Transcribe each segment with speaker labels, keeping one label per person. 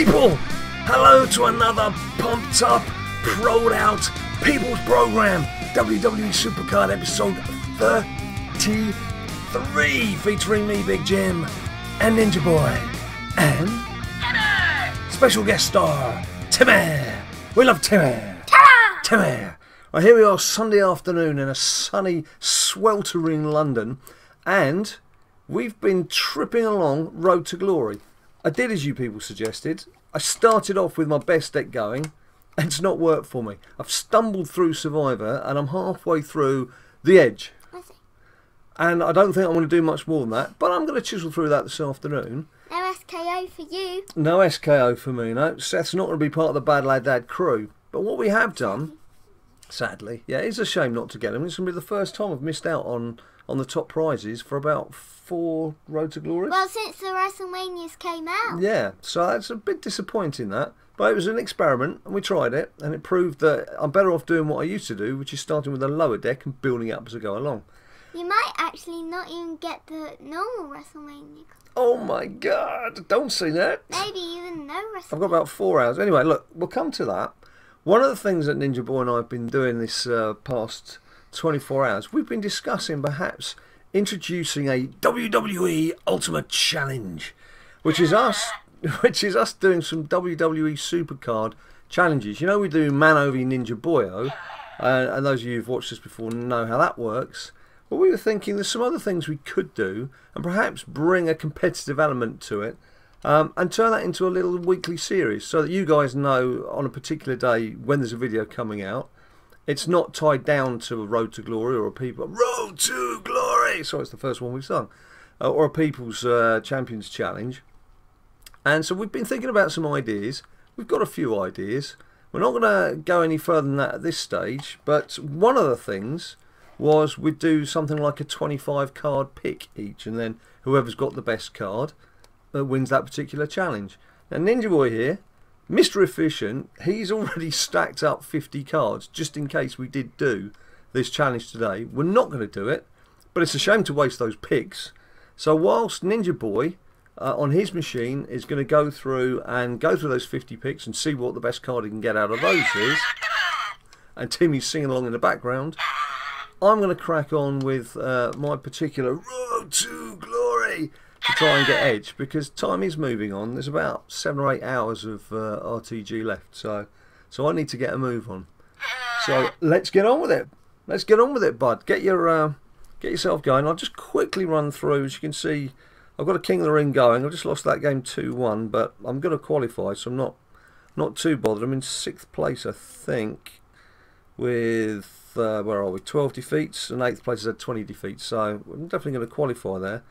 Speaker 1: people! Hello to another pumped up, proed out people's program, WWE SuperCard episode 33, featuring me, Big Jim, and Ninja Boy, and special guest star, Timmy. We love Timmy. Timmy. Well, here we are, Sunday afternoon in a sunny, sweltering London, and we've been tripping along Road to Glory. I did as you people suggested. I started off with my best deck going, and it's not worked for me. I've stumbled through Survivor, and I'm halfway through The Edge. And I don't think I'm going to do much more than that, but I'm going to chisel through that this afternoon.
Speaker 2: No SKO for you.
Speaker 1: No SKO for me, no. Seth's not going to be part of the Bad Lad Dad crew. But what we have done, sadly, yeah, it's a shame not to get him. It's going to be the first time I've missed out on the top prizes for about 4 Road to Glory.
Speaker 2: Well, since the WrestleManias came out.
Speaker 1: Yeah, so that's a bit disappointing, that. But it was an experiment, and we tried it, and it proved that I'm better off doing what I used to do, which is starting with a lower deck and building it up as I go along.
Speaker 2: You might actually not even get the normal WrestleMania.
Speaker 1: Oh my God, don't say that.
Speaker 2: Maybe even no WrestleMania.
Speaker 1: I've got about 4 hours. Anyway, look, we'll come to that. One of the things that Ninja Boy and I have been doing this past 24 hours, we've been discussing perhaps introducing a WWE Ultimate Challenge, which is us doing some WWE SuperCard challenges. You know, we do Man over Ninja Boyo, and those of you who've watched this before know how that works. But we were thinking there's some other things we could do, and perhaps bring a competitive element to it, and turn that into a little weekly series, so that you guys know on a particular day when there's a video coming out. It's not tied down to a Road to Glory or a People Road to Glory. Sorry, it's the first one we've sung, or a People's Champions Challenge. And so we've been thinking about some ideas. We've got a few ideas. We're not going to go any further than that at this stage. But one of the things was we'd do something like a 25 card pick each, and then whoever's got the best card wins that particular challenge. Now Ninja Boy here, Mr. Efficient, he's already stacked up 50 cards just in case we did do this challenge today. We're not going to do it, but it's a shame to waste those picks. So whilst Ninja Boy on his machine is going to go through those 50 picks and see what the best card he can get out of those is, and Timmy's singing along in the background, I'm going to crack on with my particular Road to Glory to try and get Edge, because time is moving on. There's about 7 or 8 hours of RTG left, so I need to get a move on. So let's get on with it. Let's get on with it, bud. Get yourself going. I'll just quickly run through. As you can see, I've got a King of the Ring going. I just lost that game 2-1, but I'm going to qualify, so I'm not too bothered. I'm in 6th place, I think, with where are we? 12 defeats, and 8th place is at 20 defeats. So I'm definitely going to qualify there.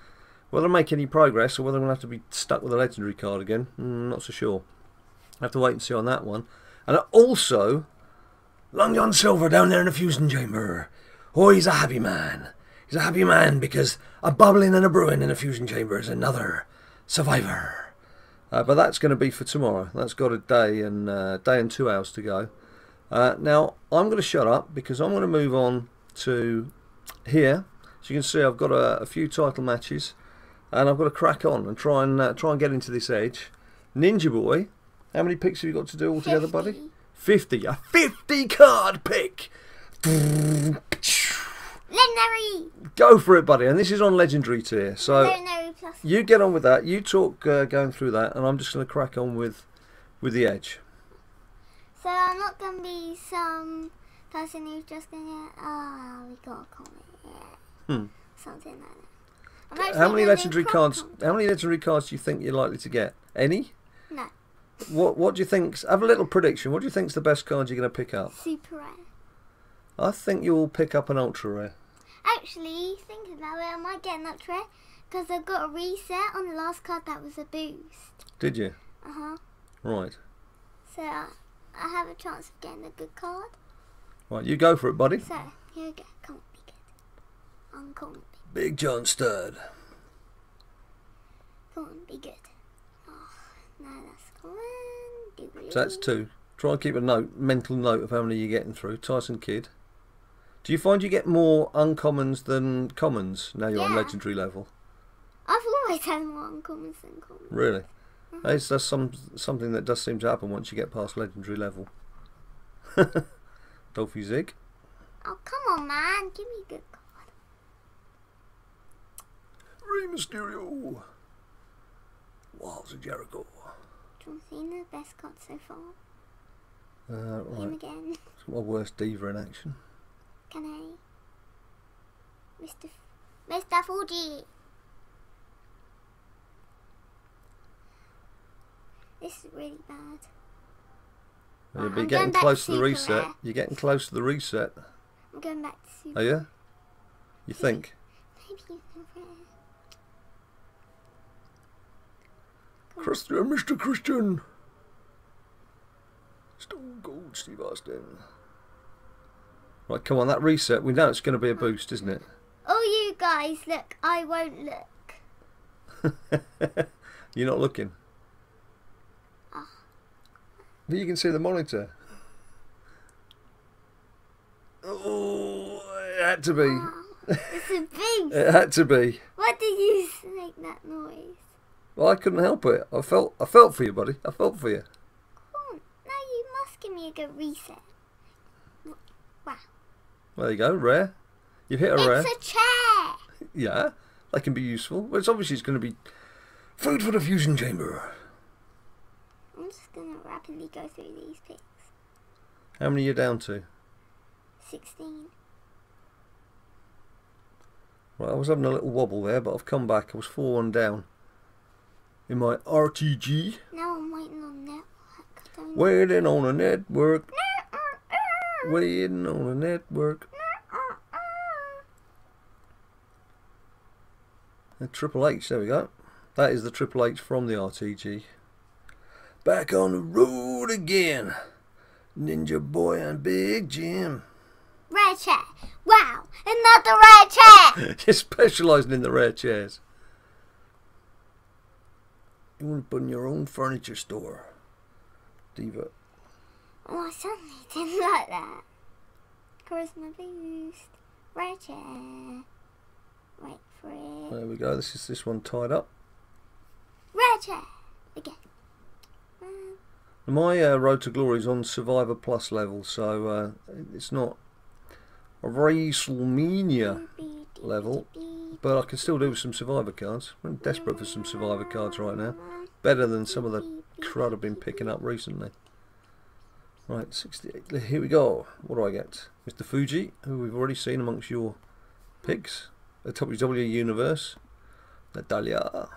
Speaker 1: Whether I make any progress or whether I'm going to have to be stuck with a legendary card again, not so sure. I have to wait and see on that one. And also, Long John Silver down there in the fusion chamber. Oh, he's a happy man. He's a happy man because a bubbling and a brewing in a fusion chamber is another survivor. But that's going to be for tomorrow. That's got a day and 2 hours to go. Now, I'm going to shut up because I'm going to move on to here. As you can see, I've got a few title matches, and I've got to crack on and try and get into this Edge. Ninja Boy, how many picks have you got to do altogether,
Speaker 2: 50.
Speaker 1: buddy? 50. A 50 card pick.
Speaker 2: Legendary.
Speaker 1: Go for it, buddy. And this is on Legendary tier. So
Speaker 2: Legendary plus.
Speaker 1: you get on with that. You talk going through that, and I'm just going to crack on with the Edge.
Speaker 2: So I'm not going to be some person who's just going to we got a comment. Yeah. Something like that.
Speaker 1: How many legendary cards? How many legendary cards do you think you're likely to get? Any?
Speaker 2: No.
Speaker 1: What do you think? Have a little prediction. What do you think's the best card you're going to pick up?
Speaker 2: Super rare.
Speaker 1: I think you'll pick up an ultra rare.
Speaker 2: Actually, thinking about it, I might get an ultra rare because I got a reset on the last card that was a boost.
Speaker 1: Did you? Right.
Speaker 2: So I have a chance of getting a good card.
Speaker 1: Right, you go for it, buddy.
Speaker 2: So here we go. Come on, be good. Come on,
Speaker 1: Big John Stud.
Speaker 2: Come on, be good. Oh, no, that's cool.
Speaker 1: So that's 2. Try and keep a mental note of how many you're getting through. Tyson Kidd. Do you find you get more uncommons than commons now you're on legendary level?
Speaker 2: I've always had more uncommons than commons.
Speaker 1: Really? That's something that does seem to happen once you get past legendary level. Dolphy Zig.
Speaker 2: Oh, come on, man. Give me a good card.
Speaker 1: Rey Mysterio. Walls of Jericho.
Speaker 2: John Cena, best card so far.
Speaker 1: Right.
Speaker 2: Him again.
Speaker 1: It's my worst diva in action.
Speaker 2: Can I? Mr. Fuji. This is really bad.
Speaker 1: You'll be getting close to the reset. Rare. You're getting close to the reset.
Speaker 2: I'm going back to super.
Speaker 1: Are you? You think?
Speaker 2: Maybe you can rare.
Speaker 1: Christian, Mr. Christian. Stone Cold Steve Austin. Right, come on, that reset. We know it's going to be a boost, isn't it?
Speaker 2: Oh, you guys, look. I won't look.
Speaker 1: You're not looking.
Speaker 2: Oh.
Speaker 1: But you can see the monitor. Oh, it had to be.
Speaker 2: Oh, it's a boost.
Speaker 1: It had to be.
Speaker 2: Why did you make that noise?
Speaker 1: Well, I couldn't help it. I felt for you, buddy. I felt for you.
Speaker 2: Come on. Now you must give me a good reset. Wow.
Speaker 1: There you go, rare. You've hit a rare.
Speaker 2: It's a chair.
Speaker 1: Yeah, they can be useful. But it's obviously going to be food for the fusion chamber.
Speaker 2: I'm just going to rapidly go through these picks.
Speaker 1: How many are you down to?
Speaker 2: 16.
Speaker 1: Right, I was having a little wobble there, but I've come back. I was 4-1 down in my RTG.
Speaker 2: Now I'm waiting on network.
Speaker 1: Waiting on a network. Waiting on a network. The Triple H, there we go. That is the Triple H from the RTG. Back on the road again. Ninja Boy and Big Jim.
Speaker 2: Rare chair. Wow, another rare chair.
Speaker 1: You're specialising in the rare chairs. You want to put in your own furniture store. Diva.
Speaker 2: Oh, I suddenly didn't like that. Charisma boost. Rare chair. Wait for it.
Speaker 1: There we go. This is this one tied up.
Speaker 2: Rare chair. Again.
Speaker 1: My Road to Glory is on Survivor Plus level, so it's not a WrestleMania level, but I can still do some Survivor cards. I'm desperate for some Survivor cards right now. Better than some of the crud I've been picking up recently. Right, 68. Here we go. What do I get? Mr. Fuji, who we've already seen amongst your picks. The WWE Universe. Natalia.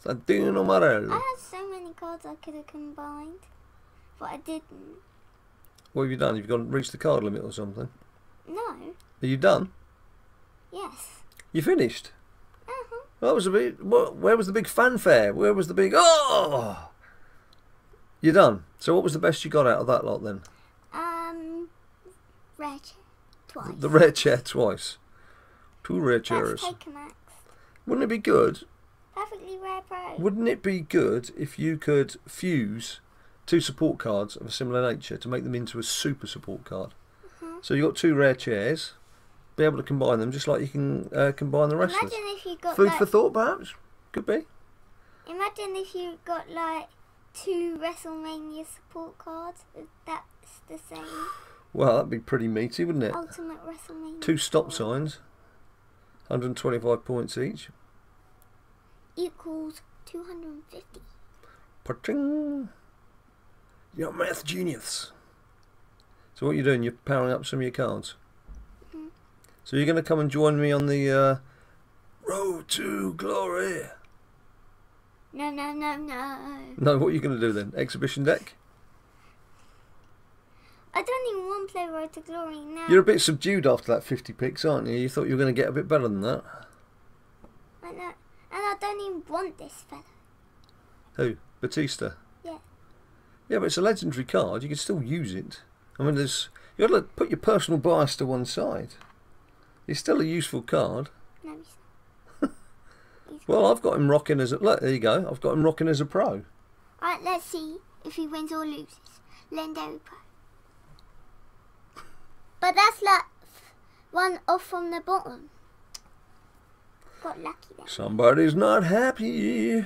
Speaker 1: Santino Marello.
Speaker 2: I had so many cards I could have combined, but I didn't.
Speaker 1: What have you done? You've reached the card limit or something?
Speaker 2: No.
Speaker 1: Are you done?
Speaker 2: Yes.
Speaker 1: You finished?
Speaker 2: Uh-huh.
Speaker 1: That was a bit. Where was the big fanfare? Where was the big? Oh! You're done. So what was the best you got out of that lot then?
Speaker 2: Rare chair twice.
Speaker 1: The rare chair twice. 2 rare chairs.
Speaker 2: Let's take a max.
Speaker 1: Wouldn't it be good?
Speaker 2: Perfectly rare pro.
Speaker 1: Wouldn't it be good if you could fuse 2 support cards of a similar nature to make them into a super support card? So you've got 2 rare chairs, be able to combine them just like you can combine the wrestlers.
Speaker 2: Imagine if you got
Speaker 1: food
Speaker 2: like,
Speaker 1: for thought, perhaps? Could be.
Speaker 2: Imagine if you got like 2 WrestleMania support cards. That's the same.
Speaker 1: Well, that'd be pretty meaty, wouldn't it?
Speaker 2: Ultimate WrestleMania.
Speaker 1: 2 stop signs, 125 points each.
Speaker 2: Equals 250.
Speaker 1: Pa-ching! You're a math genius. So what are you doing? You're powering up some of your cards. So you're going to come and join me on the Road to Glory.
Speaker 2: No.
Speaker 1: No, what are you going to do then? Exhibition deck?
Speaker 2: I don't even want to play Road to Glory now.
Speaker 1: You're a bit subdued after that 50 picks, aren't you? You thought you were going to get a bit better than that.
Speaker 2: I know. And I don't even want this fella.
Speaker 1: Who? Batista?
Speaker 2: Yeah.
Speaker 1: Yeah, but it's a legendary card. You can still use it. I mean, you've got to put your personal bias to one side. It's still a useful card.
Speaker 2: No, he's not.
Speaker 1: Well, I've got him rocking as a... Look, there you go. I've got him rocking as a pro.
Speaker 2: Alright, let's see if he wins or loses. Legendary pro. But that's like one off from the bottom. Got lucky there.
Speaker 1: Somebody's not happy.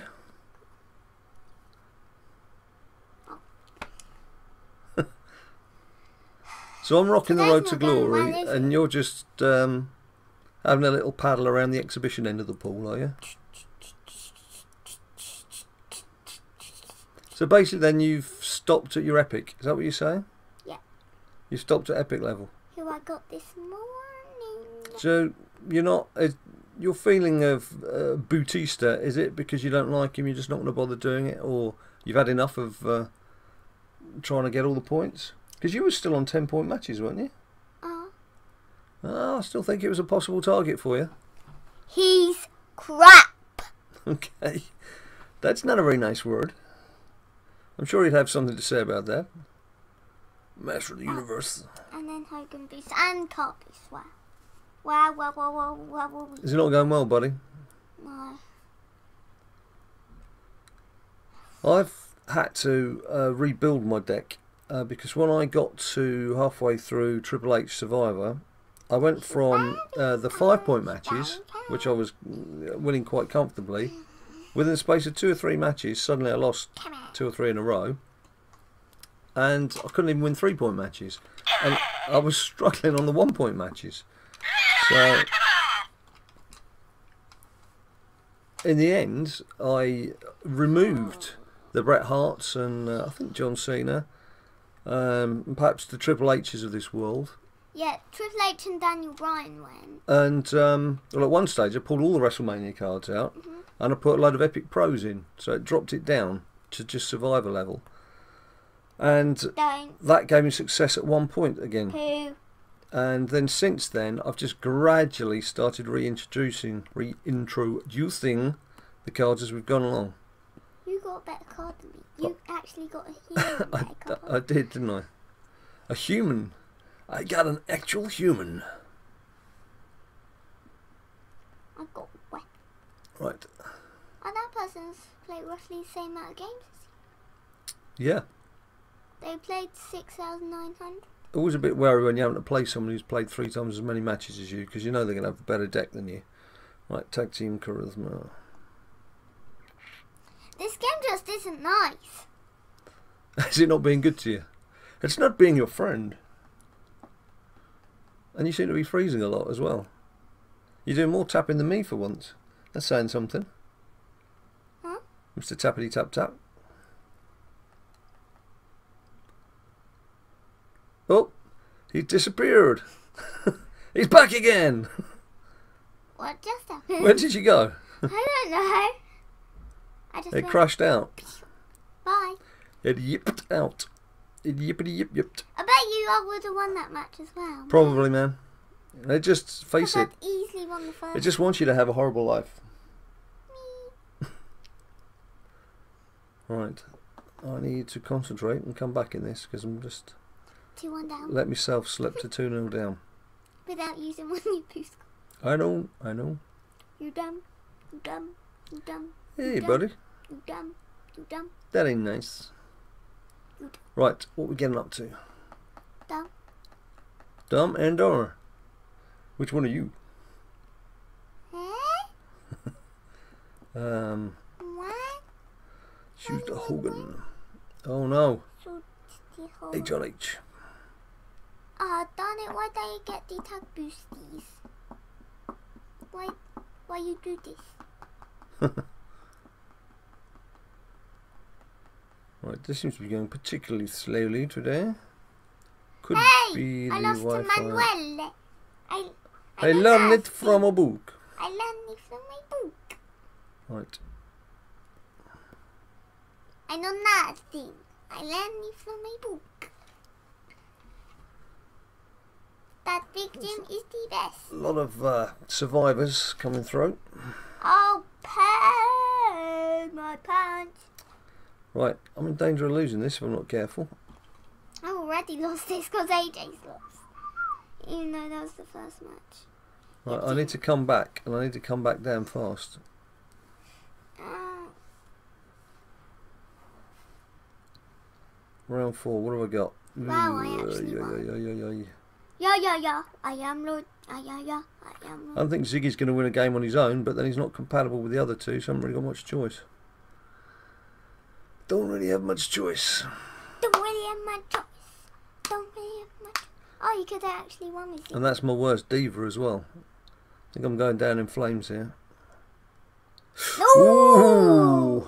Speaker 1: So I'm rocking the
Speaker 2: Today's
Speaker 1: road to
Speaker 2: not going
Speaker 1: glory,
Speaker 2: well, is
Speaker 1: and you're just having a little paddle around the exhibition end of the pool, are you? So basically then you've stopped at your epic, is that what you're saying?
Speaker 2: Yeah.
Speaker 1: You stopped at epic level.
Speaker 2: Who I got this morning.
Speaker 1: So you're not, your feeling of Bautista, is it because you don't like him, you're just not going to bother doing it, or you've had enough of trying to get all the points? Because you were still on 10-point matches, weren't you? I still think it was a possible target for you.
Speaker 2: He's crap.
Speaker 1: Okay. That's not a very nice word. I'm sure he'd have something to say about that. Master of the universe.
Speaker 2: And then Hogan Beast and Carp Beast. Wow. Wow.
Speaker 1: Is it not going well, buddy?
Speaker 2: No.
Speaker 1: I've had to rebuild my deck because when I got to halfway through Triple H Survivor, I went from the 5-point matches, which I was winning quite comfortably. Within the space of 2 or 3 matches, suddenly I lost 2 or 3 in a row, and I couldn't even win 3-point matches, and I was struggling on the 1-point matches. So in the end, I removed the Bret Harts and I think John Cena, and perhaps the Triple H's of this world.
Speaker 2: Yeah, Triple H and Daniel Bryan went.
Speaker 1: And well, at one stage I pulled all the WrestleMania cards out, and I put a load of Epic Pros in, so it dropped it down to just Survivor level. And that gave me success at 1 point again.
Speaker 2: Who?
Speaker 1: And then since then, I've just gradually started reintroducing the cards as we've gone along.
Speaker 2: You got a better card than me. You actually got a human better card.
Speaker 1: I did, didn't I? A human. I got an actual human.
Speaker 2: I've got one.
Speaker 1: Right.
Speaker 2: And that person's played roughly the same amount of games as you.
Speaker 1: Yeah.
Speaker 2: They played 6,900.
Speaker 1: Always a bit wary when you haven't to play someone who's played 3 times as many matches as you, because you know they're going to have a better deck than you. Right, tag team charisma.
Speaker 2: This game just isn't nice.
Speaker 1: Is it not being good to you? It's not being your friend. And you seem to be freezing a lot as well. You're doing more tapping than me for once. That's saying something.
Speaker 2: Huh?
Speaker 1: Mr. Tappity Tap Tap. Oh, he disappeared. He's back again.
Speaker 2: What just happened?
Speaker 1: Where did you go?
Speaker 2: I don't know. I just
Speaker 1: It crashed out.
Speaker 2: Bye.
Speaker 1: It yipped out. It yippity yip yipped.
Speaker 2: I bet you I would have won that match as well.
Speaker 1: Probably, man. It just, face it,
Speaker 2: I'd easily won the first.
Speaker 1: it just wants you to have a horrible life.
Speaker 2: Me.
Speaker 1: Right. I need to concentrate and come back in this because I'm just
Speaker 2: 2-1 down.
Speaker 1: let myself slip to 2-0 down.
Speaker 2: Without using one of your boost.
Speaker 1: I know, I know.
Speaker 2: You dumb. You dumb. You dumb.
Speaker 1: Hey, buddy.
Speaker 2: You dumb. You dumb.
Speaker 1: That ain't nice.
Speaker 2: You
Speaker 1: Right, what we getting up to?
Speaker 2: dumb.
Speaker 1: Dumb and dumber. Which one are you?
Speaker 2: Eh? What?
Speaker 1: Choose the Hogan. Oh no.
Speaker 2: So
Speaker 1: H on H.
Speaker 2: Ah, darn it! Why don't you get the tag boosties? Why you do this?
Speaker 1: Right, this seems to be going particularly slowly today. Could
Speaker 2: Hey!
Speaker 1: be the
Speaker 2: I lost to
Speaker 1: Wi-Fi.
Speaker 2: Manuel.
Speaker 1: I learned it from a book.
Speaker 2: I learned it from my book.
Speaker 1: Right.
Speaker 2: I know nothing. I learned it from my book. That big gym is the best.
Speaker 1: A lot of survivors coming through.
Speaker 2: Oh, pay my pants.
Speaker 1: Right, I'm in danger of losing this if I'm not careful.
Speaker 2: I already lost this because AJ's lost. Even though that was the first match.
Speaker 1: Right, I need to come back, and I need to come back damn fast. Round 4, what have I got?
Speaker 2: Wow, I actually won. Yeah. I am Lord. Yeah. I am
Speaker 1: I
Speaker 2: Lord.
Speaker 1: don't think Ziggy's going to win a game on his own, but then he's not compatible with the other two, so I haven't really got much choice. Don't really have much choice.
Speaker 2: Don't really have my choice. Don't really have my choice. Oh, you could have actually won with
Speaker 1: And that's my worst diva as well. I think I'm going down in flames here.
Speaker 2: No!
Speaker 1: Ooh!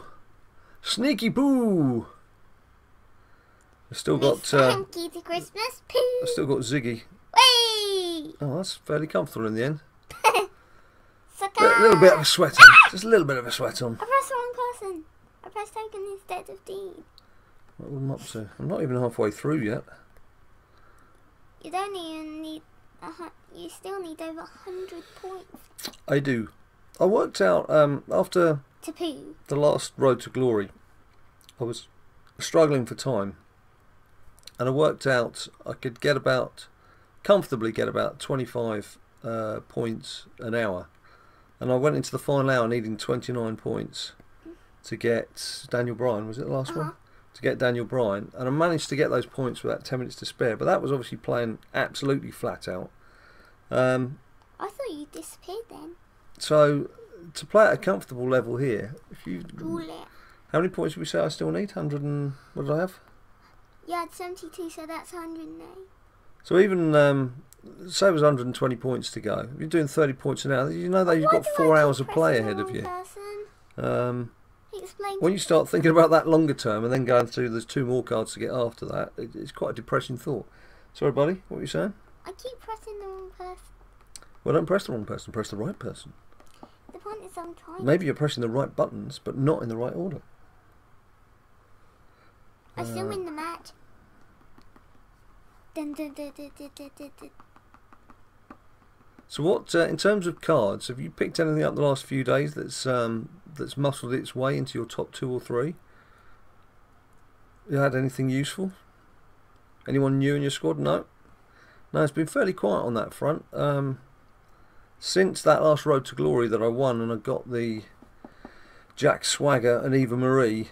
Speaker 1: Sneaky poo! I've still got
Speaker 2: Kitty Christmas poo.
Speaker 1: I've still got Ziggy.
Speaker 2: Whee!
Speaker 1: Oh, that's fairly comfortable in the end.
Speaker 2: Sucker!
Speaker 1: A little bit of a sweat on. Just a little bit of a sweat on.
Speaker 2: I pressed the wrong person. I pressed Token instead of Dean.
Speaker 1: What am I up to? I'm not even halfway through yet.
Speaker 2: You don't even need. You still need over 100 points.
Speaker 1: I do. I worked out after
Speaker 2: To poo.
Speaker 1: the last Road to Glory, I was struggling for time, and I worked out I could comfortably get about 25 points an hour, and I went into the final hour needing 29 points to get Daniel Bryan. Was it the last one? To get Daniel Bryan, and I managed to get those points with about 10 minutes to spare, but that was obviously playing absolutely flat out.
Speaker 2: I thought you disappeared then.
Speaker 1: So to play at a comfortable level here, if you
Speaker 2: Rule it.
Speaker 1: how many points did we say I still need? 100 and what did I have?
Speaker 2: You had 72, so that's 108.
Speaker 1: So even say it was 120 points to go. If you're doing 30 points an hour, you know that you've got 4 hours of play ahead of you. When you start thinking about that longer term and then going through, there's 2 more cards to get after that. It's quite a depressing thought. Sorry, buddy, what were you saying?
Speaker 2: I keep pressing the wrong person.
Speaker 1: Well, don't press the wrong person. Press the right person.
Speaker 2: The point is, I'm trying.
Speaker 1: Maybe you're pressing the right buttons, but not in the right order.
Speaker 2: I still win the match. Dun, dun, dun, dun, dun, dun, dun, dun.
Speaker 1: So what, in terms of cards, have you picked anything up the last few days that's muscled its way into your top 2 or 3? You had anything useful? Anyone new in your squad? No? No, it's been fairly quiet on that front. Since that last Road to Glory that I won and I got the Jack Swagger and Eva Marie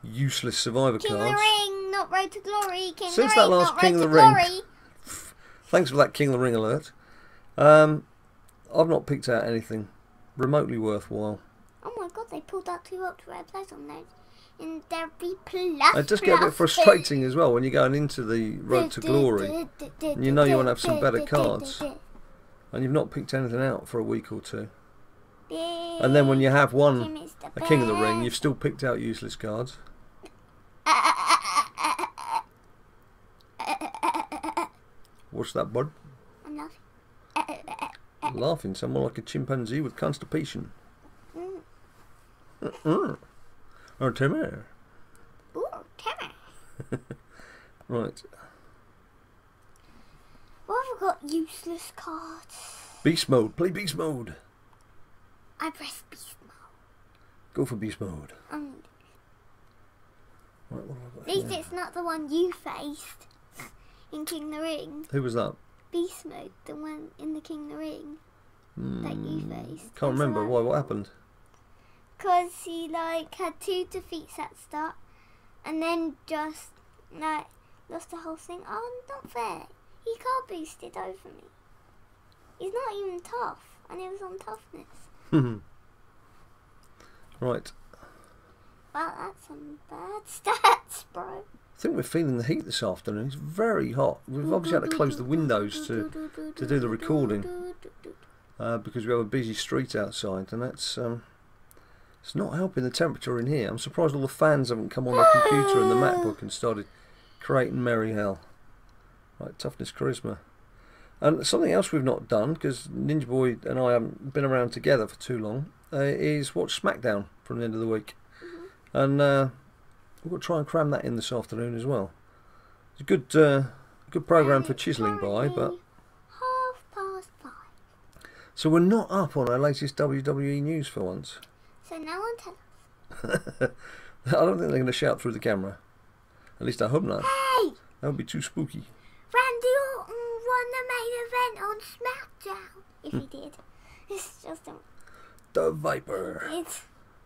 Speaker 1: useless Survivor
Speaker 2: King
Speaker 1: cards.
Speaker 2: of the Ring, not Road to Glory. King
Speaker 1: Since
Speaker 2: of the
Speaker 1: that
Speaker 2: Ring,
Speaker 1: last
Speaker 2: not
Speaker 1: King
Speaker 2: Road
Speaker 1: of
Speaker 2: to
Speaker 1: the Ring.
Speaker 2: Glory.
Speaker 1: Thanks for that King of the Ring alert. I've not picked out anything remotely worthwhile.
Speaker 2: Oh my god, they pulled out 2 ultra rare plays on those. And they'll be plus.
Speaker 1: It does get a bit frustrating as well when you're going into the Road to Glory and you know you want to have some better cards and you've not picked anything out for a week or 2. And then when you have won a King of the Ring, you've still picked out useless cards. What's that, bud?
Speaker 2: I'm laughing.
Speaker 1: Laughing, someone like a chimpanzee with constipation. Oh, Timmy.
Speaker 2: Ooh, Timmy.
Speaker 1: Right.
Speaker 2: Well, I've got useless cards.
Speaker 1: Beast mode. Play beast mode.
Speaker 2: I press beast mode.
Speaker 1: Go for beast mode. Right, what have I got
Speaker 2: At least
Speaker 1: here?
Speaker 2: it's not the one you faced in King of the Ring.
Speaker 1: Who was that?
Speaker 2: Beast mode, the one in the King of the Ring that you faced.
Speaker 1: Can't remember. Why? What happened?
Speaker 2: Because he had 2 defeats at the start, and then just lost the whole thing. Oh, not fair. He can't boosted over me. He's not even tough, and it was on toughness.
Speaker 1: Right.
Speaker 2: Wow, that's some bad stats, bro.
Speaker 1: I think we're feeling the heat this afternoon. It's very hot. We've obviously had to close the windows to do the recording because we have a busy street outside, and that's it's not helping the temperature in here. I'm surprised all the fans haven't come on the computer and the MacBook and started creating merry hell. Right, toughness, charisma. And something else we've not done, because Ninja Boy and I haven't been around together for too long, is watch SmackDown from the end of the week. And we've got to try and cram that in this afternoon as well. It's a good programme for chiselling by, but...
Speaker 2: 5:30.
Speaker 1: So we're not up on our latest WWE news for once.
Speaker 2: So no one tell us.
Speaker 1: I don't think they're going to shout through the camera. At least I hope not.
Speaker 2: Hey!
Speaker 1: That would be too spooky.
Speaker 2: Randy Orton won the main event on SmackDown. If he did. It's just a...
Speaker 1: The Viper.
Speaker 2: It's...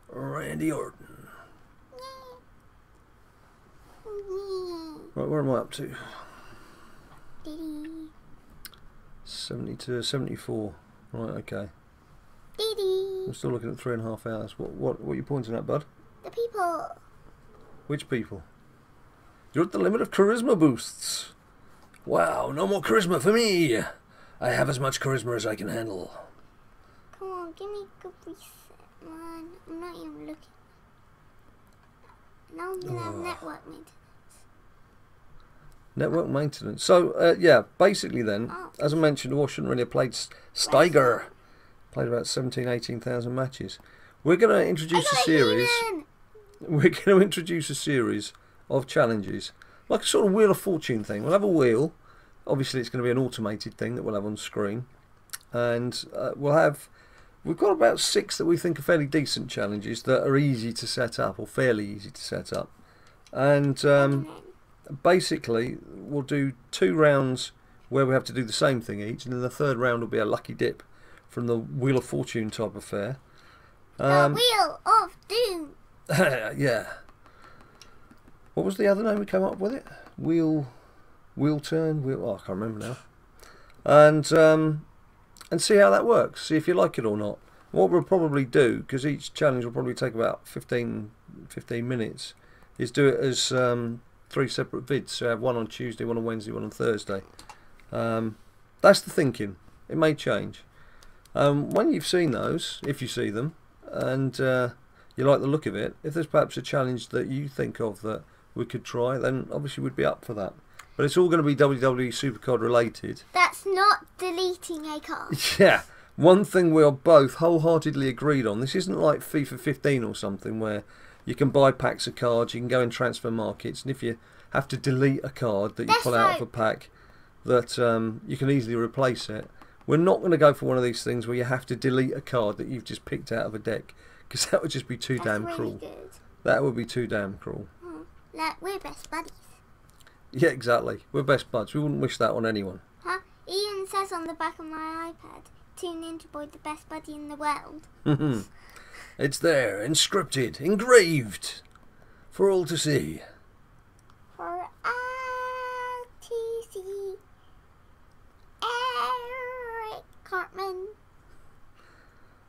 Speaker 1: Randy Orton. Right, where am I up to? 70 to 74. Right, okay. I'm still looking at 3.5 hours. What are you pointing at, bud?
Speaker 2: The people.
Speaker 1: Which people? You're at the limit of charisma boosts. Wow, no more charisma for me. I have as much charisma as I can handle.
Speaker 2: Come on, give me a good reset, man. I'm not even looking. Now I'm going to have network maintenance.
Speaker 1: Network maintenance. So, yeah, basically then, as I mentioned, I shouldn't really have played Steiger. Played about 17,000, 18,000 matches. We're going to introduce a series. We're going to introduce a series of challenges. Like a sort of Wheel of Fortune thing. We'll have a wheel. Obviously, it's going to be an automated thing that we'll have on screen. And we've got about 6 that we think are fairly decent challenges that are easy to set up, or fairly easy to set up. And basically, we'll do 2 rounds where we have to do the same thing each, and then the 3rd round will be a lucky dip from the Wheel of Fortune type affair.
Speaker 2: The Wheel of Doom.
Speaker 1: Yeah. What was the other name we came up with it? Wheel turn. Oh, I can't remember now. And see how that works. See if you like it or not. What we'll probably do, because each challenge will probably take about 15 minutes, is do it as 3 separate vids. So have one on Tuesday, one on Wednesday, one on Thursday. That's the thinking. It may change. When you've seen those, if you see them, and you like the look of it, if there's perhaps a challenge that you think of that we could try, then obviously we'd be up for that. But it's all going to be WWE SuperCard related.
Speaker 2: That's not deleting a card.
Speaker 1: Yeah. One thing we are both wholeheartedly agreed on, this isn't like FIFA 15 or something where you can buy packs of cards, you can go in transfer markets, and if you have to delete a card that you pull out of a pack, that you can easily replace it. We're not going to go for one of these things where you have to delete a card that you've just picked out of a deck, because that would just be too damn cruel.
Speaker 2: Good.
Speaker 1: That would be too damn cruel.
Speaker 2: Like, we're best buddies.
Speaker 1: Yeah, exactly. We're best buds. We wouldn't wish that on anyone.
Speaker 2: Huh? Ian says on the back of my iPad, Two Ninja Boy, the best buddy in the world.
Speaker 1: It's there, inscripted, engraved, for all to see.
Speaker 2: For RTG, Eric Cartman.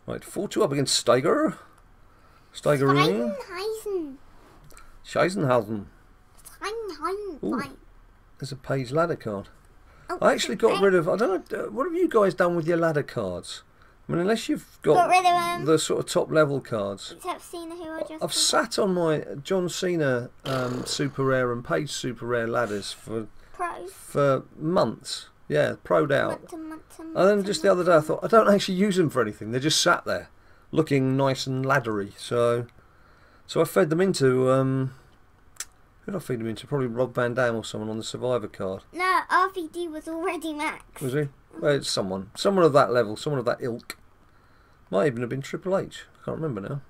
Speaker 1: Right, 4-2 up against Steiger. Steiger. Scheisenhausen. Ooh, there's a page ladder card.
Speaker 2: Oh,
Speaker 1: I actually got rid of, I don't know, what have you guys done with your ladder cards? I mean, unless you've got
Speaker 2: rid of
Speaker 1: the sort of top level cards.
Speaker 2: Except Cena, who I just
Speaker 1: I've sat on my John Cena Super Rare and Page Super Rare ladders for months. Yeah, pro'd out. And then just the other day I thought, I don't actually use them for anything. They're just sat there, looking nice and laddery. So I fed them into, who did I feed them into? Probably Rob Van Dam or someone on the Survivor card.
Speaker 2: No, RVD was already max.
Speaker 1: Was he? Well, it's someone of that level, someone of that ilk. Might even have been Triple H. I can't remember now.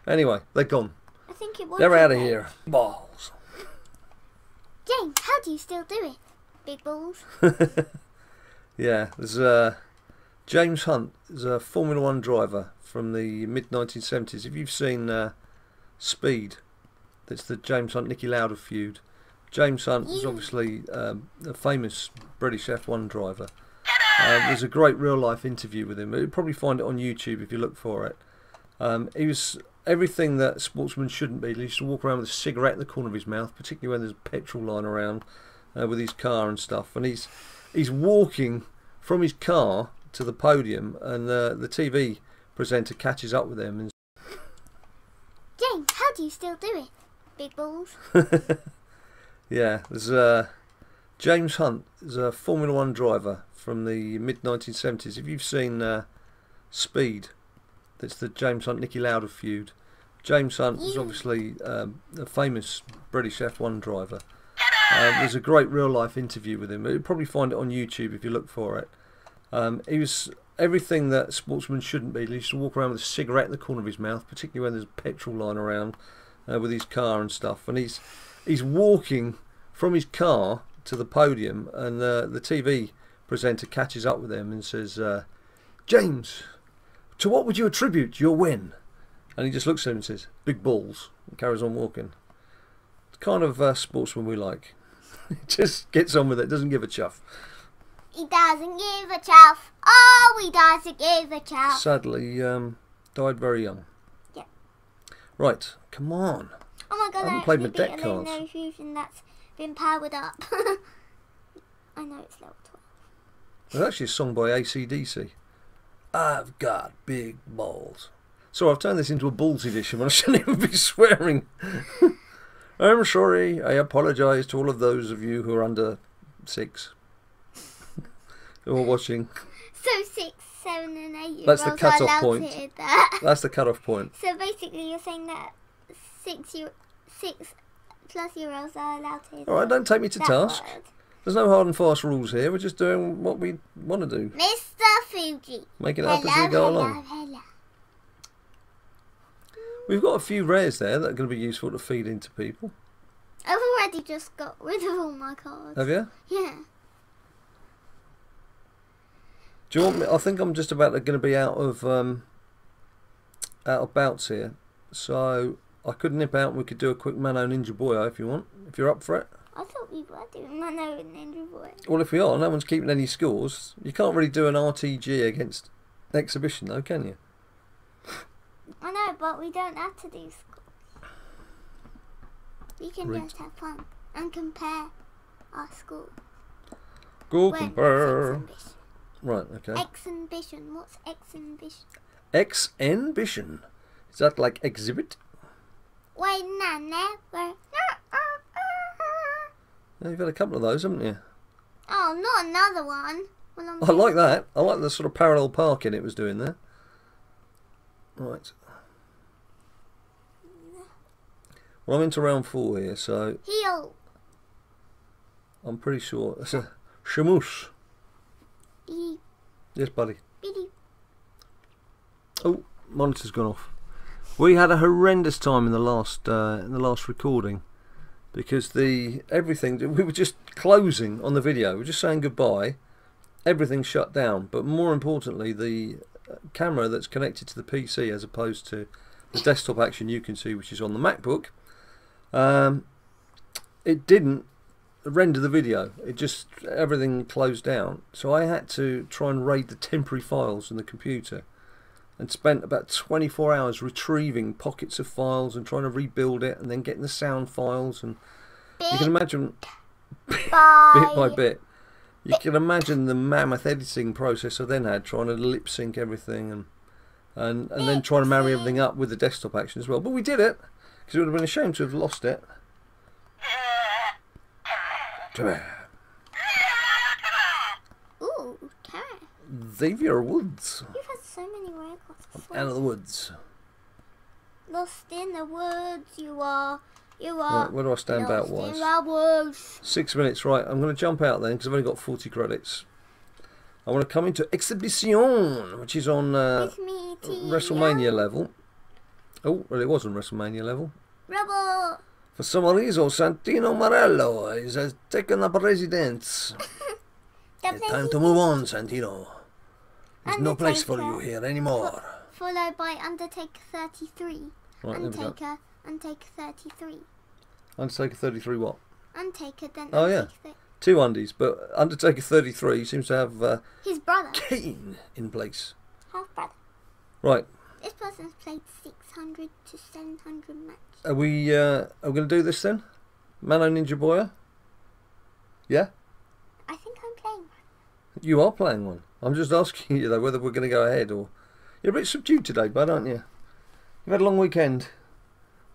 Speaker 1: Anyway, they're gone.
Speaker 2: I think it was.
Speaker 1: They're out of here. Balls.
Speaker 2: James, how do you still do it? Big balls.
Speaker 1: Yeah, there's James Hunt is a Formula 1 driver from the mid-1970s. If you've seen Speed, that's the James Hunt-Nicky Lauda feud. James Hunt was obviously a famous British F1 driver. There's a great real-life interview with him. You'll probably find it on YouTube if you look for it. He was everything that sportsmen shouldn't be. He used to walk around with a cigarette in the corner of his mouth, particularly when there's a petrol line around with his car and stuff. And he's walking from his car to the podium, and the TV presenter catches up with him. And
Speaker 2: James, how do you still do it? Big balls.
Speaker 1: Yeah, there's James Hunt is a Formula 1 driver from the mid-1970s. If you've seen Speed, that's the James Hunt-Nicky Lauda feud. James Hunt was obviously a famous British F1 driver. There's a great real-life interview with him. You'll probably find it on YouTube if you look for it. He was everything that sportsmen shouldn't be. He used to walk around with a cigarette in the corner of his mouth, particularly when there's a petrol line around with his car and stuff. And he's walking from his car to the podium, and the TV presenter catches up with him and says, James, to what would you attribute your win? And he just looks at him and says, big balls, and carries on walking. It's kind of sportsman we like. He just gets on with it, doesn't give a chuff.
Speaker 2: He doesn't give a chuff. Oh, he doesn't give a chuff.
Speaker 1: Sadly, died very young.
Speaker 2: Yep.
Speaker 1: Right, come on.
Speaker 2: Oh my god,
Speaker 1: I haven't played my deck
Speaker 2: beat a
Speaker 1: cards.
Speaker 2: Leno Fusion that's been powered up. I know it's level 12.
Speaker 1: It's actually a song by AC/DC. I've got big balls. So I've turned this into a balls edition when I shouldn't even be swearing. I'm sorry. I apologise to all of those of you who are under 6 who are watching.
Speaker 2: So 6, 7 and 8 years
Speaker 1: That's the
Speaker 2: olds
Speaker 1: cut-off
Speaker 2: are allowed
Speaker 1: point.
Speaker 2: to hear that.
Speaker 1: That's the cut-off point.
Speaker 2: So basically you're saying that 6+ year olds are allowed to hear
Speaker 1: All right, don't take me to
Speaker 2: that
Speaker 1: task.
Speaker 2: word.
Speaker 1: There's no hard and fast rules here. We're just doing what we want to do.
Speaker 2: Mr. Fuji.
Speaker 1: Making it up as we go along.
Speaker 2: Hello.
Speaker 1: We've got a few rares there that are going to be useful to feed into people.
Speaker 2: I've already just got rid of all my cards.
Speaker 1: Have you?
Speaker 2: Yeah.
Speaker 1: Do you want me? I think I'm just about going to be out of bouts here, so I could nip out and we could do a quick Mano Ninja Boyo if you want. If you're up for it.
Speaker 2: I thought we were doing Mano and Ninja Boy.
Speaker 1: Well, if we are, no one's keeping any scores. You can't really do an RTG against exhibition, though, can you?
Speaker 2: I know, but we don't have to do scores. We can
Speaker 1: Right.
Speaker 2: just have fun and compare our scores.
Speaker 1: Go
Speaker 2: When
Speaker 1: compare.
Speaker 2: exhibition.
Speaker 1: Right, okay.
Speaker 2: Exhibition. What's exhibition?
Speaker 1: Exhibition. Is that like exhibit?
Speaker 2: Wait, no, never.
Speaker 1: Yeah, you've had a couple of those, haven't you?
Speaker 2: Oh, not another one. Well,
Speaker 1: I like that. I like the sort of parallel parking it was doing there. Right. Well, I'm into round 4 here, so
Speaker 2: Heel.
Speaker 1: I'm pretty sure it's a shamoose.
Speaker 2: Beep,
Speaker 1: Yes, buddy.
Speaker 2: beep.
Speaker 1: Oh, monitor's gone off. We had a horrendous time in the last recording because everything we were just closing on the video. We were just saying goodbye. Everything shut down, but more importantly, the camera that's connected to the PC as opposed to the desktop action you can see, which is on the MacBook, it didn't render the video. It just everything closed down. So I had to try and raid the temporary files in the computer. And spent about 24 hours retrieving pockets of files and trying to rebuild it and then getting the sound files. And you can imagine, bit by bit, you can imagine the mammoth editing process I then had, trying to lip sync everything and then trying to marry everything up with the desktop action as well. But we did it, because it would have been a shame to have lost it.
Speaker 2: Ooh, cat.
Speaker 1: Xavier Woods.
Speaker 2: You've had so many rare cards before.
Speaker 1: Out of the woods.
Speaker 2: Lost in the woods, you are.
Speaker 1: Right, where do I stand
Speaker 2: lost
Speaker 1: bout wise?
Speaker 2: in the woods.
Speaker 1: 6 minutes, right. I'm going to jump out then because I've only got 40 credits. I want to come into Exhibition, which is on
Speaker 2: It's me,
Speaker 1: WrestleMania level. Oh, well, it was on WrestleMania level.
Speaker 2: Rubble.
Speaker 1: For some reason, Santino Marello has taken up residence. It's time to move on, Santino. There's no place for you here anymore.
Speaker 2: Followed by Undertaker 33.
Speaker 1: Right, there we go.
Speaker 2: Undertaker 33.
Speaker 1: Undertaker 33 what?
Speaker 2: Undertaker then
Speaker 1: Oh, yeah.
Speaker 2: Undertaker
Speaker 1: 2 undies, but Undertaker 33 seems to have
Speaker 2: his brother.
Speaker 1: Kane in place.
Speaker 2: Half brother.
Speaker 1: Right.
Speaker 2: This person's played 600 to 700 matches.
Speaker 1: Are we going to do this then? Mano Ninja Boya? Yeah?
Speaker 2: I think I'm playing one.
Speaker 1: You are playing one. I'm just asking you though whether we're going to go ahead or... You're a bit subdued today, bud, aren't you? You've had a long weekend.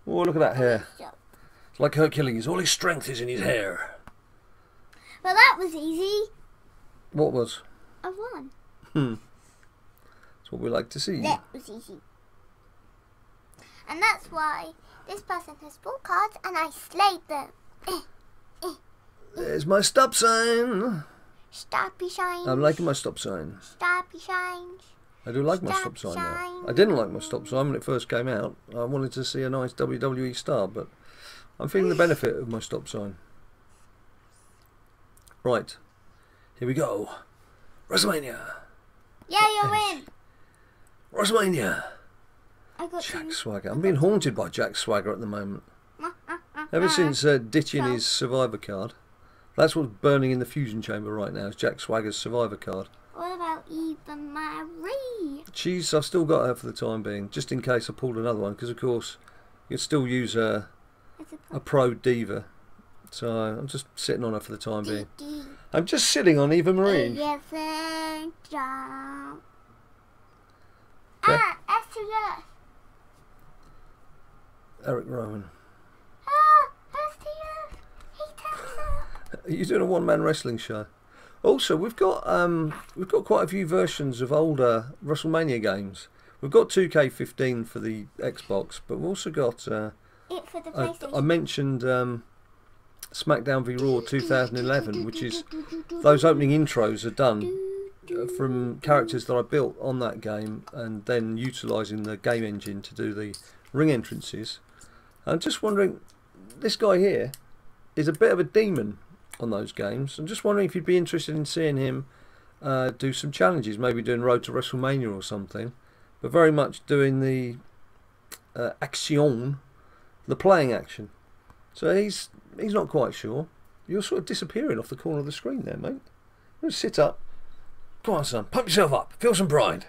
Speaker 1: Oh, look at that hair. It's like Hercules. All his strength is in his hair.
Speaker 2: Well, that was easy.
Speaker 1: What was?
Speaker 2: I won.
Speaker 1: That's what we like to see.
Speaker 2: That was easy. And that's why this person has 4 cards and I slayed them.
Speaker 1: There's my stop sign.
Speaker 2: Stoppy shines.
Speaker 1: I'm liking my stop sign.
Speaker 2: Stoppy shines.
Speaker 1: I do like my stop sign now. I didn't like my stop sign when it first came out. I wanted to see a nice WWE star, but I'm feeling the benefit of my stop sign. Right. Here we go. WrestleMania.
Speaker 2: Yeah, you win.
Speaker 1: WrestleMania.
Speaker 2: I got
Speaker 1: Jack
Speaker 2: 2.
Speaker 1: Swagger. I'm being haunted by Jack Swagger at the moment. Ever since ditching his Survivor card. That's what's burning in the fusion chamber right now, is Jack Swagger's Survivor card.
Speaker 2: What about Eva Marie?
Speaker 1: I've still got her for the time being, just in case I pulled another one, because of course you can still use a pro diva. So I'm just sitting on her for the time being. I'm just sitting on Eva Marie.
Speaker 2: Elephant jump.
Speaker 1: Okay.
Speaker 2: STS.
Speaker 1: Eric Rowan.
Speaker 2: STS. He turns up.
Speaker 1: Are you doing a one-man wrestling show? Also, we've got quite a few versions of older WrestleMania games. We've got 2K15 for the Xbox, but we've also got.
Speaker 2: It for the PlayStation.
Speaker 1: I mentioned SmackDown v Raw 2011, which is those opening intros are done from characters that I built on that game, and then utilising the game engine to do the ring entrances. I'm just wondering, this guy here is a bit of a demon on those games. I'm just wondering if you'd be interested in seeing him do some challenges, maybe doing Road to WrestleMania or something, but very much doing the action, the playing action. So he's not quite sure. You're sort of disappearing off the corner of the screen there, mate. Just sit up. Come on, son. Pump yourself up. Feel some pride.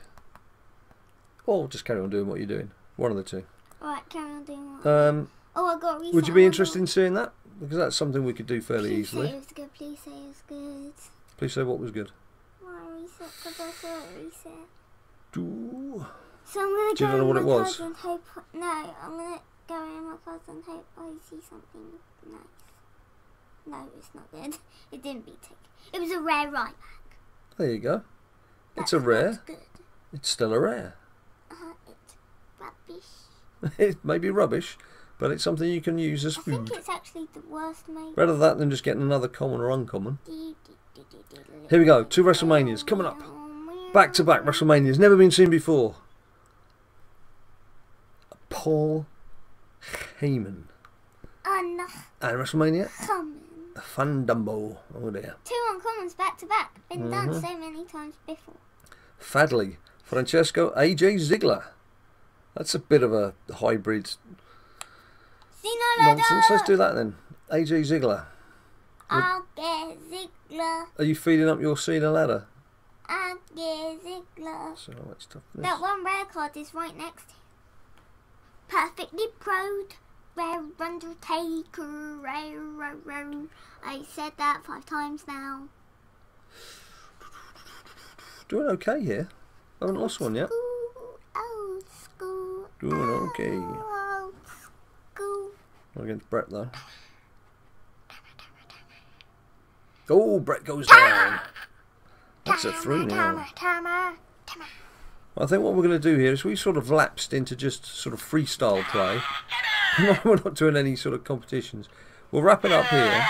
Speaker 1: Or just carry on doing what you're doing. One of the two.
Speaker 2: Alright, carry on doing what? I got reset.
Speaker 1: Would you be interested in seeing that? Because that's something we could do fairly easily.
Speaker 2: Say it was good. Please say it was good.
Speaker 1: Please say what was good.
Speaker 2: Reset, because I saw it reset.
Speaker 1: Do
Speaker 2: So I'm going to
Speaker 1: you
Speaker 2: go
Speaker 1: know
Speaker 2: in
Speaker 1: what it
Speaker 2: my
Speaker 1: was?
Speaker 2: closet and hope... No, I'm going to go in my closet and hope I see something nice. No, it's not good. It didn't beat it. It was a rare right back.
Speaker 1: There you go. It's
Speaker 2: That's
Speaker 1: a rare.
Speaker 2: good.
Speaker 1: It's still a rare.
Speaker 2: It's rubbish.
Speaker 1: It may be rubbish, but it's something you can use as
Speaker 2: I think
Speaker 1: food.
Speaker 2: it's actually the worst made.
Speaker 1: Better that than just getting another common or uncommon. Here we go. 2 WrestleManias coming up. Back to back WrestleManias. Never been seen before. Paul Heyman.
Speaker 2: And
Speaker 1: And WrestleMania.
Speaker 2: common.
Speaker 1: Fandumbo. Oh dear.
Speaker 2: 2 uncommons back to back. Been done so many times before.
Speaker 1: Fadley. Francesco AJ Ziggler. That's a bit of a hybrid nonsense. Let's do that then. AJ Ziggler.
Speaker 2: I'll get Ziggler.
Speaker 1: Are you feeding up your Cena ladder?
Speaker 2: I'll get Ziggler.
Speaker 1: So let's tough this.
Speaker 2: That one rare card is right next to him. Perfectly proed. Rare Undertaker. Rare. I said that 5 times now.
Speaker 1: Doing okay here. I haven't lost one yet.
Speaker 2: Old school.
Speaker 1: Doing okay.
Speaker 2: Old school.
Speaker 1: Not against Brett though. Oh, Brett goes down. That's a 3 now. I think what we're going to do here is we sort of lapsed into just sort of freestyle play. We're not doing any sort of competitions. We'll wrap it up here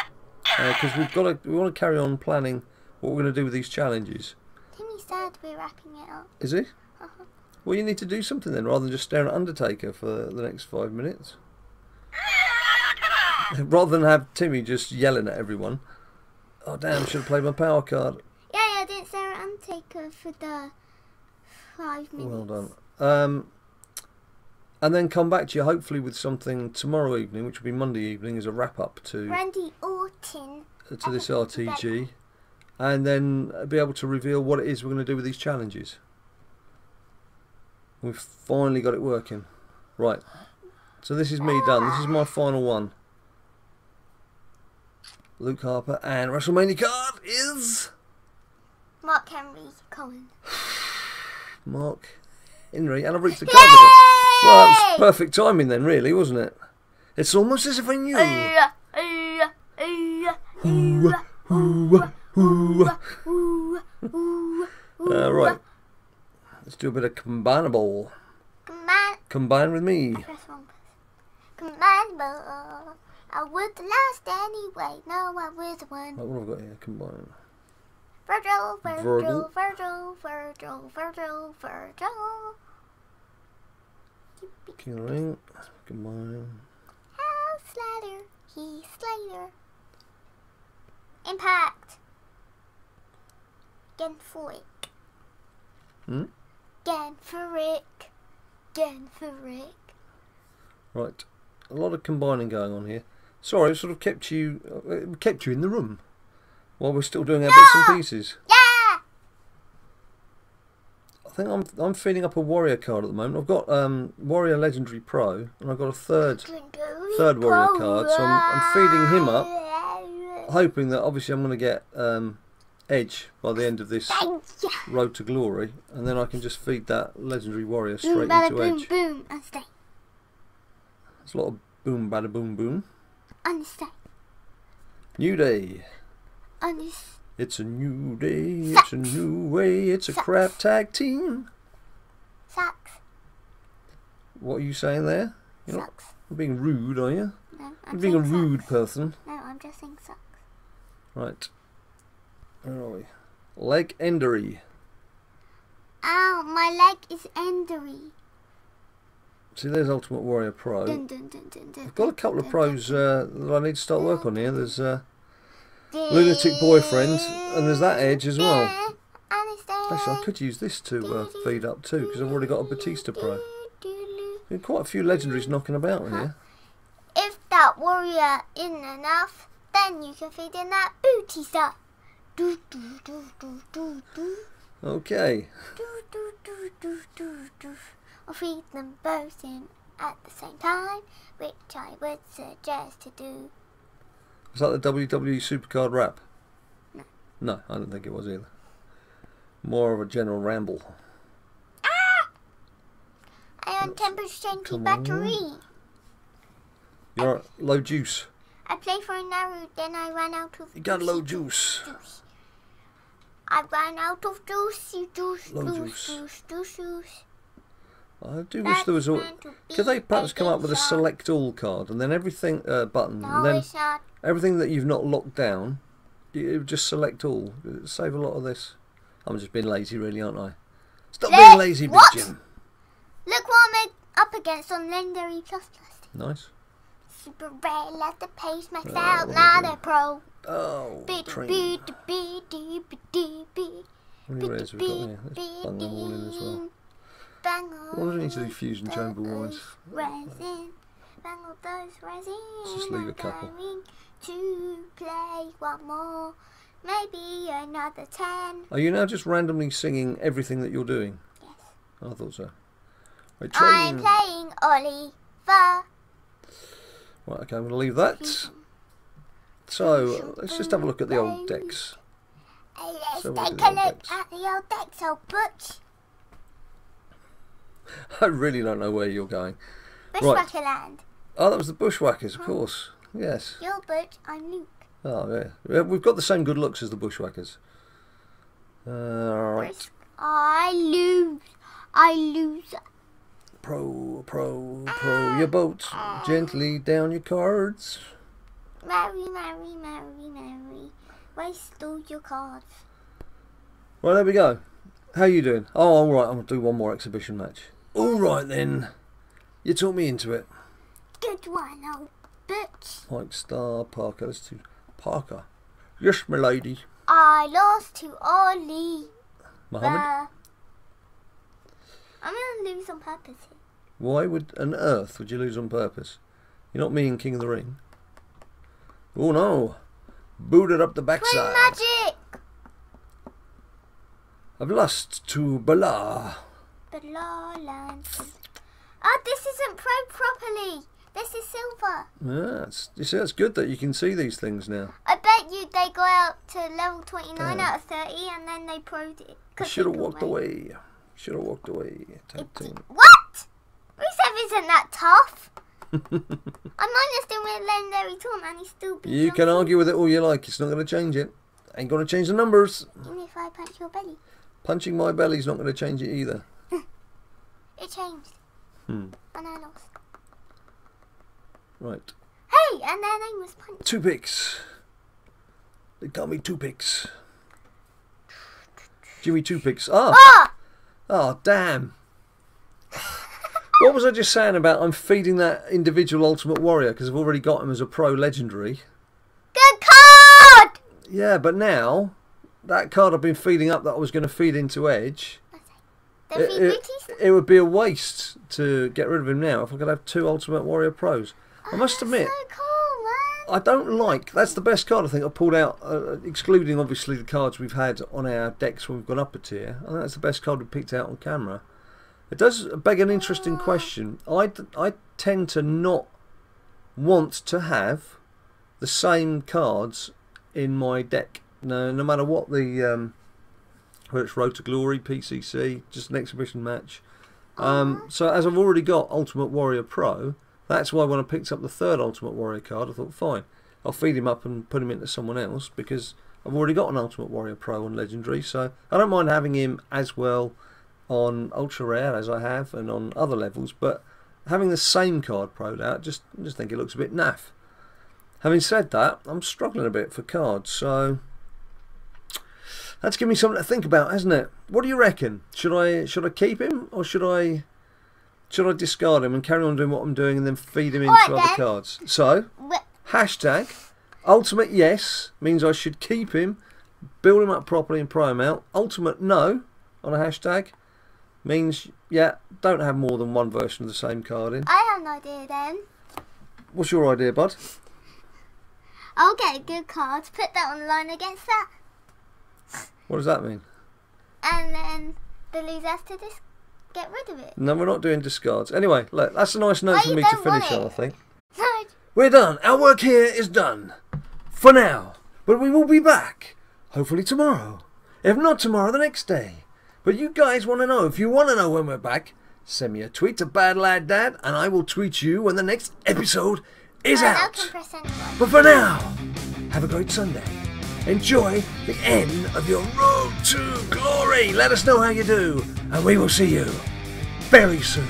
Speaker 1: because we want to carry on planning what we're going to do with these challenges.
Speaker 2: Timmy said we're wrapping it up.
Speaker 1: Is he? Well, you need to do something then, rather than just stare at Undertaker for the next 5 minutes. Rather than have Timmy just yelling at everyone. Oh damn! Should have played my power card.
Speaker 2: Yeah, I didn't stare at Undertaker for the 5 minutes.
Speaker 1: Well done. And then come back to you hopefully with something tomorrow evening, which will be Monday evening, as a wrap up to
Speaker 2: Randy Orton.
Speaker 1: to this RTG, and then be able to reveal what it is we're going to do with these challenges. We've finally got it working. Right. So this is me done. This is my final one. Luke Harper, and WrestleMania card is
Speaker 2: Mark Henry Cohen.
Speaker 1: Mark Henry, and I've reached the card with it. Well, that was perfect timing then, really, wasn't it? It's almost as if I knew. Right. Let's do a bit of combinable. Combine with me.
Speaker 2: Combinable. I would last anyway. No, I was one.
Speaker 1: Right, what have I got here? Combine.
Speaker 2: Virgil.
Speaker 1: King of the Ring. Combine.
Speaker 2: House Slater. Heath Slater. Impact. Genforic. Genforic.
Speaker 1: Right. A lot of combining going on here. Sorry, I sort of kept you in the room while we're still doing our bits and pieces.
Speaker 2: Yeah.
Speaker 1: I think I'm feeding up a warrior card at the moment. I've got Warrior Legendary Pro, and I've got a third warrior card, so I'm feeding him up, hoping that obviously I'm going to get Edge by the end of this
Speaker 2: Thank you.
Speaker 1: road to glory, and then I can just feed that legendary warrior
Speaker 2: Boom,
Speaker 1: straight
Speaker 2: bada,
Speaker 1: into
Speaker 2: boom,
Speaker 1: Edge.
Speaker 2: boom, and stay.
Speaker 1: There's a lot of boom, bada, boom, boom.
Speaker 2: And stay.
Speaker 1: New day.
Speaker 2: And
Speaker 1: It's a new day.
Speaker 2: Sucks.
Speaker 1: It's a new way. It's a
Speaker 2: Sucks.
Speaker 1: crap tag team.
Speaker 2: sucks.
Speaker 1: What are you saying there? You're not
Speaker 2: Sucks.
Speaker 1: being rude, are you?
Speaker 2: No,
Speaker 1: You're
Speaker 2: I'm
Speaker 1: being a
Speaker 2: saying
Speaker 1: rude
Speaker 2: sucks.
Speaker 1: person.
Speaker 2: No, I'm just saying sucks.
Speaker 1: Right. Where are we? Leg endery.
Speaker 2: Ow, my leg is endery.
Speaker 1: See, there's Ultimate Warrior Pro.
Speaker 2: Dun, dun, dun, dun, dun,
Speaker 1: I've got a couple of
Speaker 2: dun,
Speaker 1: pros
Speaker 2: dun,
Speaker 1: that I need to start work on here. There's
Speaker 2: dun.
Speaker 1: Lunatic Boyfriend, and there's that Edge as well.
Speaker 2: And stay.
Speaker 1: Actually, I could use this to feed up too, because I've already got a Batista Pro. There's quite a few legendaries knocking about in here.
Speaker 2: If that warrior isn't enough, then you can feed in that booty stuff. Do do do do do do
Speaker 1: Okay.
Speaker 2: do do do do do do. Or feed them both in at the same time, which I would suggest to do.
Speaker 1: Was that the WWE SuperCard rap?
Speaker 2: No.
Speaker 1: No, I don't think it was either. More of a general ramble.
Speaker 2: I on temperature change
Speaker 1: Come
Speaker 2: battery.
Speaker 1: on. You're low juice.
Speaker 2: I play for an hour, then I ran out of
Speaker 1: You got low juice.
Speaker 2: juice. I ran out of juicy juice,
Speaker 1: Low
Speaker 2: juice,
Speaker 1: juice.
Speaker 2: juice, juice, juice.
Speaker 1: I do wish there was a... Could they perhaps come up with a select all card, and then everything button, and
Speaker 2: No,
Speaker 1: then
Speaker 2: it's not.
Speaker 1: everything that you've not locked down, you just select all. It'd save a lot of this. I'm just being lazy, really, aren't I? Stop
Speaker 2: Look,
Speaker 1: being lazy, Big
Speaker 2: what?
Speaker 1: Jim.
Speaker 2: Look what I'm up against on Legendary Plus Plastic.
Speaker 1: Nice.
Speaker 2: Super rare, let the pace max
Speaker 1: Oh,
Speaker 2: out,
Speaker 1: what
Speaker 2: not
Speaker 1: is
Speaker 2: a
Speaker 1: it?
Speaker 2: pro.
Speaker 1: Oh, train. How many rares have we got here? Let's bung them all in as well. What do we need to do fusion chamber wise?
Speaker 2: Resin, bang all those resin.
Speaker 1: Let's just leave a couple.
Speaker 2: I'm going to play one more, maybe another 10.
Speaker 1: Are you now just randomly singing everything that you're doing?
Speaker 2: Yes.
Speaker 1: I thought so. Right,
Speaker 2: I'm
Speaker 1: train.
Speaker 2: playing Oliver.
Speaker 1: Right, okay, I'm going to leave that. So, let's just have a look at the old decks.
Speaker 2: Let's
Speaker 1: So
Speaker 2: take
Speaker 1: we'll
Speaker 2: a
Speaker 1: do the old
Speaker 2: look
Speaker 1: decks.
Speaker 2: at the old decks, old Butch.
Speaker 1: I really don't know where you're going.
Speaker 2: Bushwhacker Land.
Speaker 1: Oh, that was the Bushwhackers, of course. Yes.
Speaker 2: You're Butch, I'm Luke.
Speaker 1: Oh, yeah. We've got the same good looks as the Bushwhackers. Right.
Speaker 2: I lose. I lose.
Speaker 1: Pro, your boat. Gently down your cards.
Speaker 2: Mary, Mary, Mary, Mary. Waste all your cards.
Speaker 1: Right, there we go. How you doing? Oh, all right, I'm going to do one more exhibition match. All right, then. You talked me into it.
Speaker 2: Good one, old Butch.
Speaker 1: Mike Star, Parker. Let's do Parker. Yes, my lady.
Speaker 2: I lost to Ollie.
Speaker 1: Mohammed.
Speaker 2: I'm going to lose on purpose here.
Speaker 1: Why on earth would you lose on purpose? You're not me in King of the Ring. Oh, no. Booted up the
Speaker 2: Twin
Speaker 1: backside.
Speaker 2: magic.
Speaker 1: I've lost to Bala.
Speaker 2: But La Land. Oh, this isn't pro properly. This is silver.
Speaker 1: Yeah, you see, it's good that you can see these things now.
Speaker 2: I bet you they go out to level 29
Speaker 1: Yeah.
Speaker 2: out of 30 and then they pro'd it.
Speaker 1: I should have walked away. Should have walked away. Tag team.
Speaker 2: What? Rusev isn't that tough. I minus him with legendary taunt and he's still beat
Speaker 1: You can
Speaker 2: Johnson.
Speaker 1: argue with it all you like. It's not going to change it. Ain't going to change the numbers.
Speaker 2: Even if I punch your belly.
Speaker 1: Punching my belly's not going to change it either.
Speaker 2: It changed.
Speaker 1: Hmm.
Speaker 2: And I lost.
Speaker 1: Right.
Speaker 2: Hey, and their name was Punch.
Speaker 1: 2 picks. They call me 2 picks. Jimmy 2 picks. Oh!
Speaker 2: Ah!
Speaker 1: Oh, damn. What was I just saying about I'm feeding that individual Ultimate Warrior because I've already got him as a pro legendary?
Speaker 2: Good card!
Speaker 1: Yeah, but now that card I've been feeding up that I was going to feed into Edge,
Speaker 2: The feed booties?
Speaker 1: it would be a waste to get rid of him now if I could have 2 Ultimate Warrior pros. I must admit,
Speaker 2: So cool, man.
Speaker 1: I don't like... That's the best card I think I pulled out, excluding obviously the cards we've had on our decks when we've gone up a tier. I think that's the best card we picked out on camera. It does beg an interesting question. I tend to not want to have the same cards in my deck No matter what the whether it's Road to Glory, PCC, just an exhibition match. So as I've already got Ultimate Warrior Pro, that's why when I picked up the third Ultimate Warrior card, I thought, fine, I'll feed him up and put him into someone else, because I've already got an Ultimate Warrior Pro on Legendary, so I don't mind having him as well on Ultra Rare as I have and on other levels, but having the same card pro'd out, I just think it looks a bit naff. Having said that, I'm struggling a bit for cards, so that's given me something to think about, hasn't it? What do you reckon? Should I keep him, or should I discard him and carry on doing what I'm doing and then feed him into other cards? So, hashtag ultimate yes means I should keep him, build him up properly and pro him out. Ultimate no on a hashtag means, yeah, don't have more than one version of the same card in.
Speaker 2: I have an idea then.
Speaker 1: What's your idea, bud?
Speaker 2: I'll get a good card, put that on the line against that.
Speaker 1: What does that mean?
Speaker 2: And then the loser has to just get rid of it.
Speaker 1: No, we're not doing discards. Anyway, look, that's a nice note for me to finish on, I think.
Speaker 2: No.
Speaker 1: We're done. Our work here is done. For now. But we will be back. Hopefully tomorrow. If not tomorrow, the next day. But you guys want to know. If you want to know when we're back, send me a tweet to BadLadDad, and I will tweet you when the next episode is out. But for now, have a great Sunday. Enjoy the end of your road to glory. Let us know how you do, and we will see you very soon.